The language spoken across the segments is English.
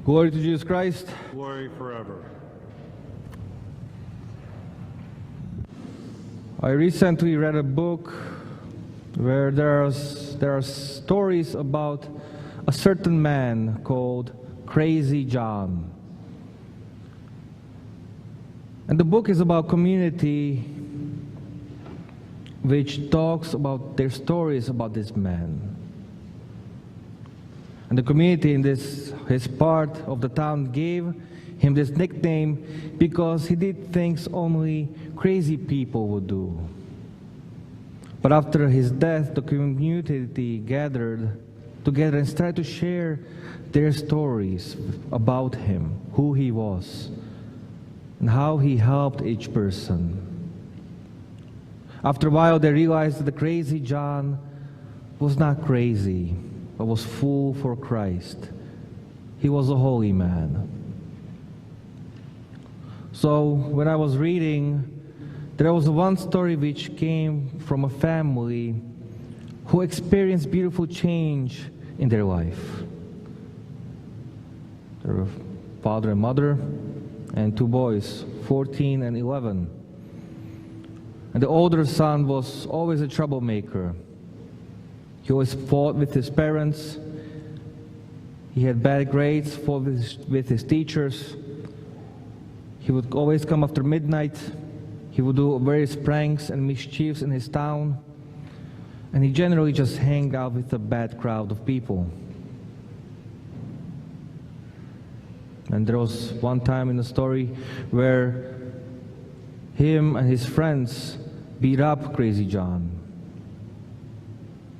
Glory to Jesus Christ. Glory forever. I recently read a book where there are stories about a certain man called Crazy John. And the book is about community which talks about their stories about this man. And the community in his part of the town gave him this nickname because he did things only crazy people would do. But after his death, the community gathered together and started to share their stories about him, who he was, and how he helped each person. After a while, they realized that the crazy John was not crazy, but was full for Christ. He was a holy man. So when I was reading, there was one story which came from a family who experienced beautiful change in their life. There were father and mother and two boys, 14 and 11. And the older son was always a troublemaker. He always fought with his parents. He had bad grades, fought with his teachers. He would always come after midnight. He would do various pranks and mischiefs in his town. And he generally just hung out with a bad crowd of people. And there was one time in the story where him and his friends beat up Crazy John.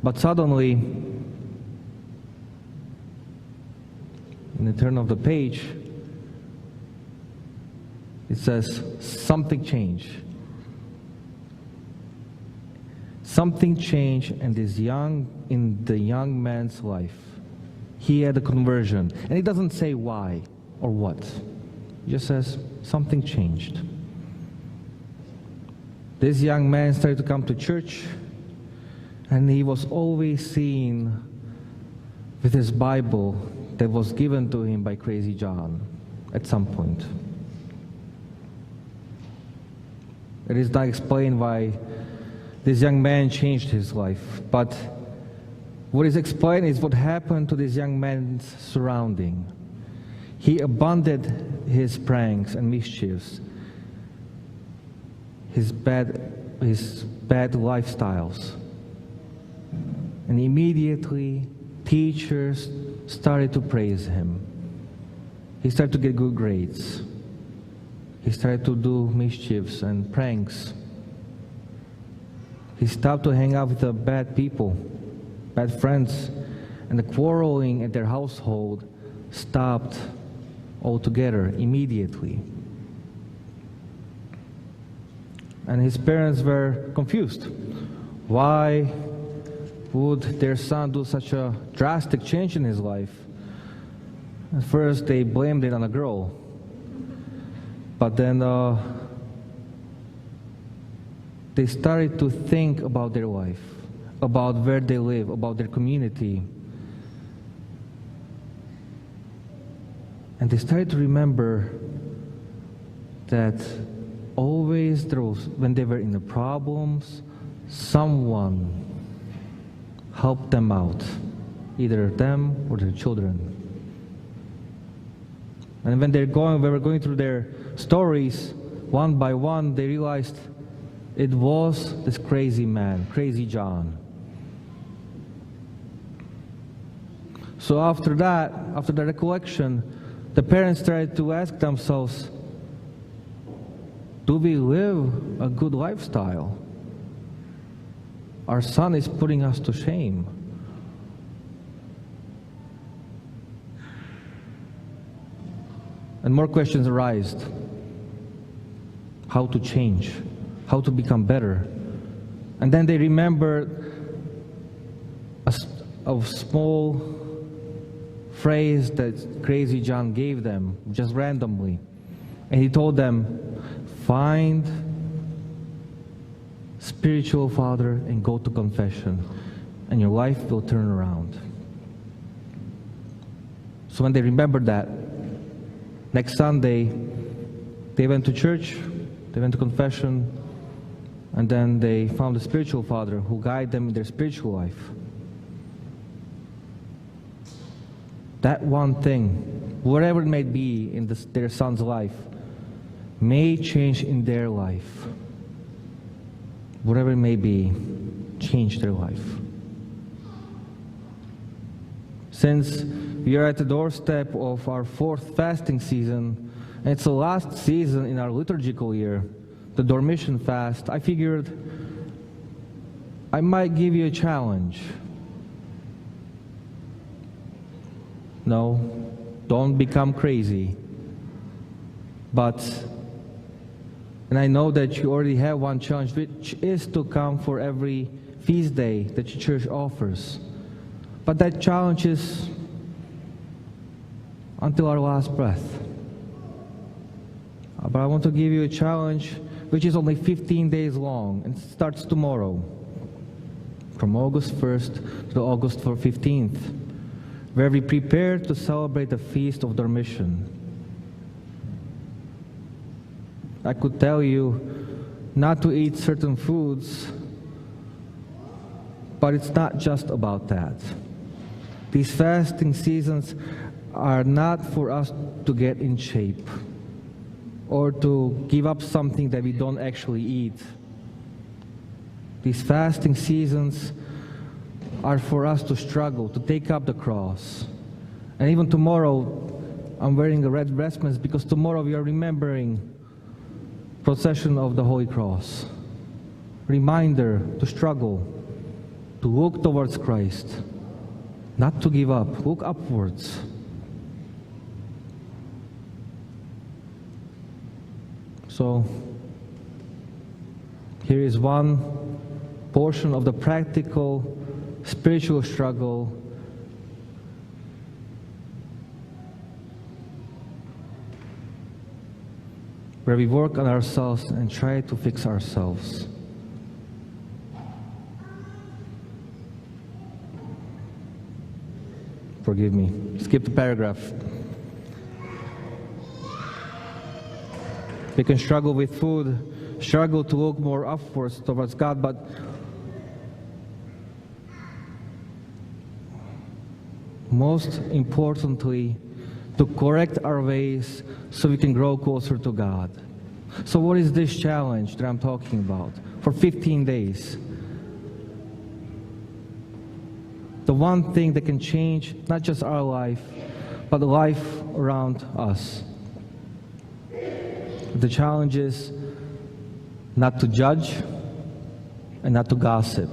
But suddenly, in the turn of the page, it says, something changed. Something changed in the young man's life. He had a conversion. And it doesn't say why or what. It just says, something changed. This young man started to come to church, and he was always seen with his Bible that was given to him by Crazy John at some point. It is not explained why this young man changed his life, but what is explained is what happened to this young man's surrounding. He abandoned his pranks and mischiefs, his bad lifestyles. And immediately, teachers started to praise him. He started to get good grades. He started to do mischiefs and pranks. He stopped to hang out with the bad people, bad friends, and the quarreling at their household stopped altogether, immediately. And his parents were confused. Why would their son do such a drastic change in his life? At first they blamed it on a girl, but then they started to think about their life, about where they live, about their community. And they started to remember that always when they were in the problems, someone helped them out, either them or their children. And when they were going through their stories, one by one, they realized it was this crazy man, Crazy John. So after the recollection, the parents started to ask themselves, do we live a good lifestyle? Our son is putting us to shame. And more questions arise. How to change? How to become better? And then they remembered a small phrase that Crazy John gave them, just randomly. And he told them, find spiritual father, and go to confession, and your life will turn around. So when they remembered that, next Sunday, they went to church, they went to confession, and then they found a spiritual father who guided them in their spiritual life. That one thing, whatever it may be in their son's life, may change in their life. Whatever it may be, change their life. Since we are at the doorstep of our 4th fasting season, and it's the last season in our liturgical year, the Dormition Fast, I figured I might give you a challenge. No, don't become crazy. And I know that you already have one challenge, which is to come for every feast day that your church offers. But that challenge is until our last breath. But I want to give you a challenge which is only 15 days long and starts tomorrow, from August 1st to August 15th, where we prepare to celebrate the Feast of Dormition. I could tell you not to eat certain foods, but it's not just about that. These fasting seasons are not for us to get in shape or to give up something that we don't actually eat. These fasting seasons are for us to struggle, to take up the cross. And even tomorrow, I'm wearing a red vestments because tomorrow we are remembering procession of the Holy Cross. Reminder to struggle, to look towards Christ, not to give up, look upwards. So, here is one portion of the practical spiritual struggle where we work on ourselves and try to fix ourselves. Forgive me. Skip the paragraph. We can struggle with food, struggle to look more upwards towards God, but most importantly, to correct our ways so we can grow closer to God. So what is this challenge that I'm talking about for 15 days? The one thing that can change not just our life, but the life around us. The challenge is not to judge and not to gossip.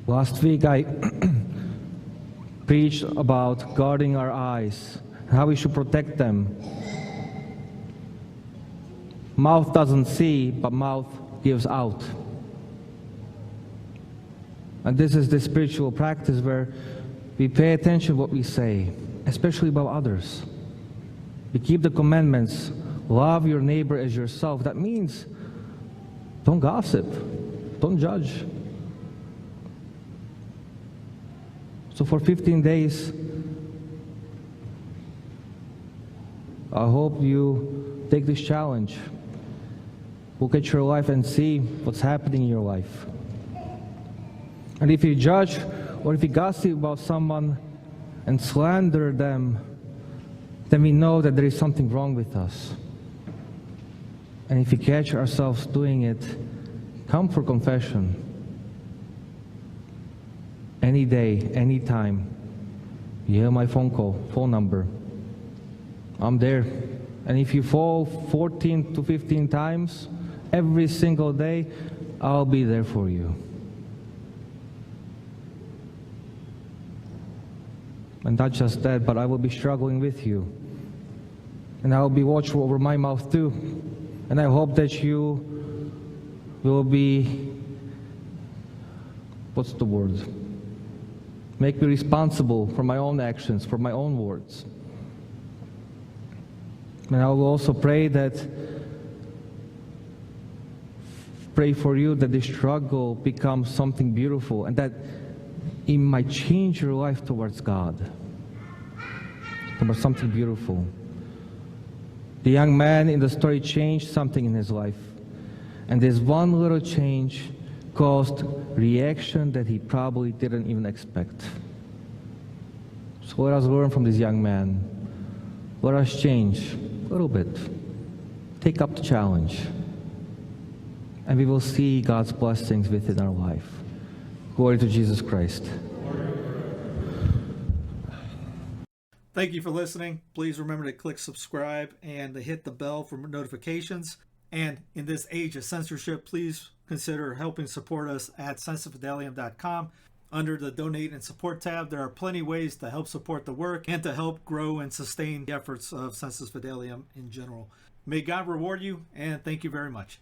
Last week I preached about guarding our eyes, how we should protect them. Mouth doesn't see, but mouth gives out. And this is the spiritual practice where we pay attention to what we say, especially about others. We keep the commandments, love your neighbor as yourself. That means don't gossip, don't judge. So for 15 days, I hope you take this challenge. Look at your life and see what's happening in your life. And if you judge or if you gossip about someone and slander them, then we know that there is something wrong with us. And if we catch ourselves doing it, come for confession. Any day, any time. You have my phone number. I'm there. And if you fall 14 to 15 times, every single day, I'll be there for you. And not just that, but I will be struggling with you. And I will be watchful over my mouth too. And I hope that you will be, what's the word? Make me responsible for my own actions, for my own words. And I will also pray that pray for you that this struggle becomes something beautiful and that it might change your life towards God, towards something beautiful. The young man in the story changed something in his life, and this one little change caused reaction that he probably didn't even expect. So let us learn from this young man. Let us change a little bit. Take up the challenge. And we will see God's blessings within our life. Glory to Jesus Christ. Thank you for listening. Please remember to click subscribe and to hit the bell for notifications. And in this age of censorship, please consider helping support us at sensefidelium.com. Under the Donate and Support tab, there are plenty of ways to help support the work and to help grow and sustain the efforts of Sensus Fidelium in general. May God reward you, and thank you very much.